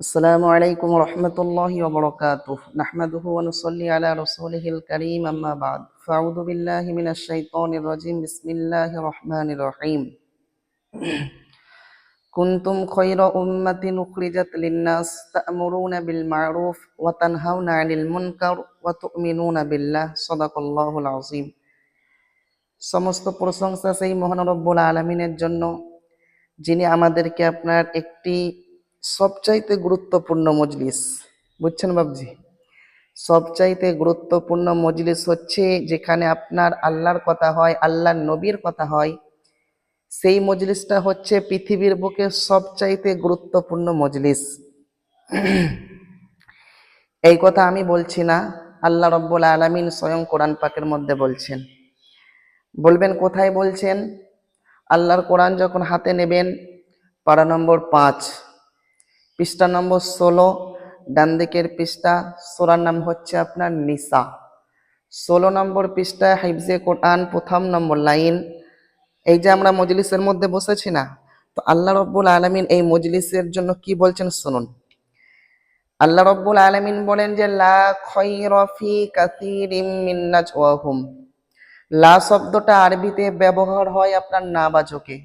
السلام عليكم ورحمة الله وبركاته نحمده ونصلي على رسوله الكريم أما بعد فأعوذ بالله من الشيطان الرجيم بسم الله الرحمن الرحيم كنتم خير أمة أخرجت للناس تأمرون بالمعروف وتنهون عن المنكر وتؤمنون بالله صدق الله العظيم সমস্ত প্রশংসা সেই মহান রব্বুল আলামিনের জন্য যিনি আমাদেরকে আপনার একটি সবচাইতে গুরুত্বপূর্ণ মজলিস বুঝছেন বাবজি সবচাইতে গুরুত্বপূর্ণ মজলিস হচ্ছে যেখানে আপনার আল্লাহর কথা হয় আল্লাহর নবীর কথা হয় সেই মজলিসটা হচ্ছে পৃথিবীর বুকে সবচাইতে গুরুত্বপূর্ণ মজলিস এই কথা আমি বলছি না আল্লাহ রব্বুল আলামিন স্বয়ং কোরআন পাকের মধ্যে বলছেন বলবেন কোথায় বলছেন আল্লাহর কোরআন যখন হাতে নেবেন পারা নম্বর 5 পৃষ্ঠা নম্বর 16 ডান দিকের পৃষ্ঠা সূরার নাম হচ্ছে আপনার নিসা 16 নম্বর পৃষ্ঠা হিফজে কোরআন প্রথম নম্বর লাইন এই যে আমরা মজলিসের মধ্যে বসেছি না তো আল্লাহ রাব্বুল আলামিন এই মজলিসের জন্য কি বলছেন শুনুন আল্লাহ রাব্বুল আলামিন বলেন যে লা খায়রা ফি কাসীরিম মিন নাজওয়াহুম লা শব্দটা আরবিতে ব্যবহার হয় আপনার নাবাচকে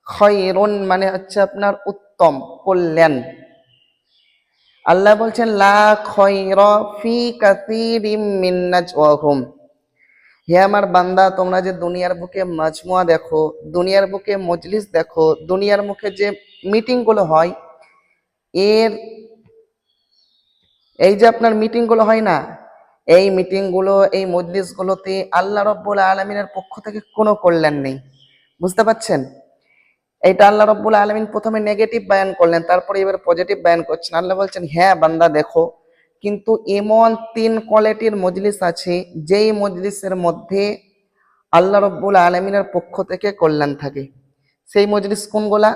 খায়রুন মানে হচ্ছে আপনার উত্তম কল্যাণ আল্লাহ বলছেন লা খায়রা ফি কাসীরিম মিন নাজওয়াহুম হে আমার বান্দা তোমরা যে দুনিয়ার বুকে মাজমুয়া দেখো দুনিয়ার বুকে মজলিস দেখো দুনিয়ার মুখে যে মিটিং গুলো হয় এর এই যে আপনার মিটিং গুলো হয় না এই মিটিং গুলো এই মজলিস গুলোতে আল্লাহ রাব্বুল আলামিনের পক্ষ থেকে কোনো কল্যাণ নেই বুঝতে পারছেন এইটা আল্লাহ রাব্বুল আলামিন প্রথমে নেগেটিভ বয়ান করলেন তারপরে এবার পজিটিভ বয়ান করছেন আল্লাহ বলছেন হ্যাঁ বান্দা দেখো কিন্তু এমন 3 কোয়ালিটির মজলিস আছে যেই মজলিসের মধ্যে আল্লাহ রাব্বুল আলামিনের পক্ষ থেকে কল্যাণ থাকে সেই মজলিস কোনগুলা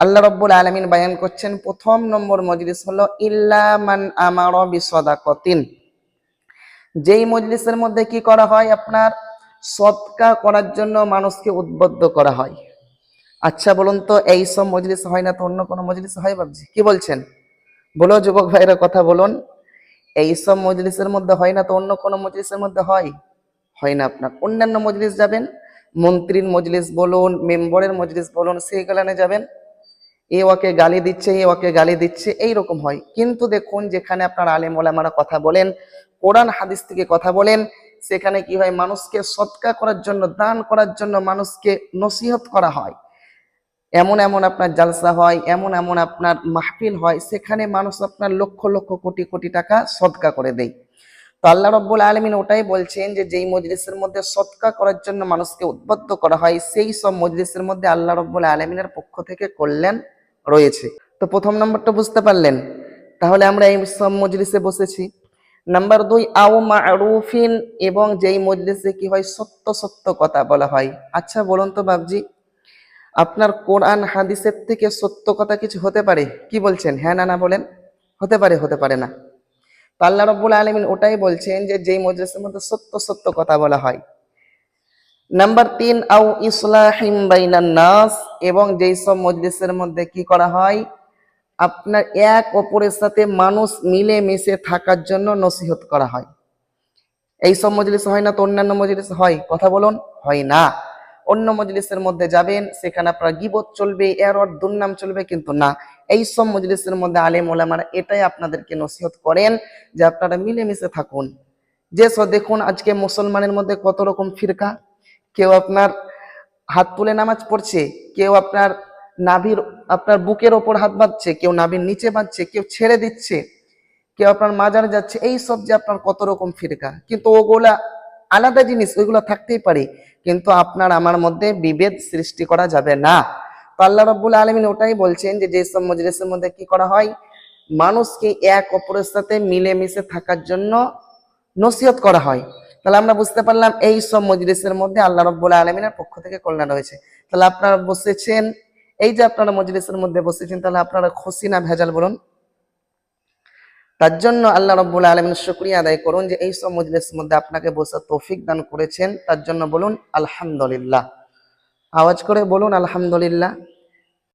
আল্লাহ রাব্বুল আলামিন বয়ান করছেন প্রথম নম্বর মজলিস হলো ইল্লা মান আমারা বিসাদাকাতিন যেই মজলিসের মধ্যে কি করা হয় আপনার সদকা করার জন্য মানুষকে উদ্বুদ্ধ করা হয় আচ্ছা বলুন তো এই সব মজলিস হয় না তো অন্য কোনো মজলিস হয় বাবজি কি বলছেন বলো যুবক ভাইরা কথা বলুন এই সব মজলিসের মধ্যে হয় না তো অন্য কোনো মজলিসের মধ্যে হয় না আপনার অন্যান্য মজলিস যাবেন মন্ত্রীর মজলিস বলুন মেম্বরের মজলিস বলুন সেইগুলানে যাবেন এ ওকে গালি দিচ্ছে এ ওকে গালি দিচ্ছে এইরকম হয় কিন্তু দেখুন যেখানে আপনার আলেম ওলামারা কথা বলেন কোরআন হাদিস থেকে কথা বলেন সেখানে কি হয় মানুষকে সদকা করার জন্য দান করার জন্য মানুষকে নসিহত করা হয় এমন এমন আপনার জালসা হয় এমন এমন আপনার মাহফিল হয় সেখানে মানুষ আপনার লক্ষ লক্ষ কোটি কোটি টাকা সদকা করে দেয় তো আল্লাহ রাব্বুল আলামিন ওটাই বলছেন যে যেই মজলিসের মধ্যে সদকা করার জন্য মানুষকে উদ্বুদ্ধ করা হয় সেই সব মজলিসের মধ্যে আল্লাহ রাব্বুল আলামিনের পক্ষ থেকে কল্যাণ রয়েছে তো প্রথম নম্বরটা বুঝতে পারলেন তাহলে আমরা এই সব মজলিসে বসেছি নাম্বার 2 আও মারুফিন এবং যেই মজলিসে কি হয় সত্য সত্য কথা বলা হয় আচ্ছা বলুন তো বাবজি আপনার কোরআন হাদিসের থেকে সত্য কথা কিছু হতে পারে কি বলছেন হ্যাঁ না বলেন হতে পারে না তো আল্লাহ রাব্বুল আলামিন ওটাই বলছেন যে যেই মজলিসের মধ্যে সত্য সত্য কথা বলা হয় নাম্বার 3 আও ইসলাহিম বাইনান নাস এবং যেই সব মজলিসের মধ্যে কি করা হয় আপনার এক অপরের সাথে মানুষ মিলে মিশে থাকার জন্য নসিহত করা হয় এই সব মজলিস হয় না তো অন্যান্য মজলিস হয় কথা বলুন হয় না অন্য মজলিসের মধ্যে যাবেন সেখানে আপনার গীবত চলবে এরর দুর্নাম চলবে কিন্তু না এই সব মজলিসের মধ্যে আলেম ওলামারা এটাই আপনাদেরকে নসিহত করেন যে আপনারা মিলেমিশে থাকুন যে সব দেখুন আজকে মুসলমানের মধ্যে কত রকম ফিরকা কেউ আপনার হাত তুলে নামাজ পড়ছে কেউ আপনার নাভির আপনার বুকের ওপর হাত বাঁধছে কেউ নাভির নিচে বাঁধছে কেউ ছেড়ে দিচ্ছে কেউ আপনার মাজার যাচ্ছে এই সব যে আপনার কত রকম ফিরকা কিন্তু ওগুলা আলাদা জিনিস ওইগুলো থাকতেই পারে কিন্তু আপনার আমার মধ্যে বিভেদ সৃষ্টি করা যাবে না তো আল্লাহ রাব্বুল আলামিন ওটাই বলছেন যে যেসব মজলিসের মধ্যে কি করা হয় মানুষকে এক অপরের সাথে মিলেমিশে থাকার জন্য নসিহত করা হয় তাহলে আমরা বুঝতে পারলাম এই সব মজলিসের মধ্যে আল্লাহ রাব্বুল আলামিনের পক্ষ থেকে কল্যাণ রয়েছে তাহলে আপনারা বসেছেন এই যে আপনারা মজলিসের মধ্যে বসেছেন তাহলে আপনারা খুশি না ভেজাল বলুন তার জন্য আল্লাহ রাব্বুল আলামিন শুকরিয়া আদায় করুন যে এই সব মজলিসের মধ্যে আপনাকে বসার তৌফিক দান করেছেন তার জন্য বলুন আলহামদুলিল্লাহ আওয়াজ করে বলুন আলহামদুলিল্লাহ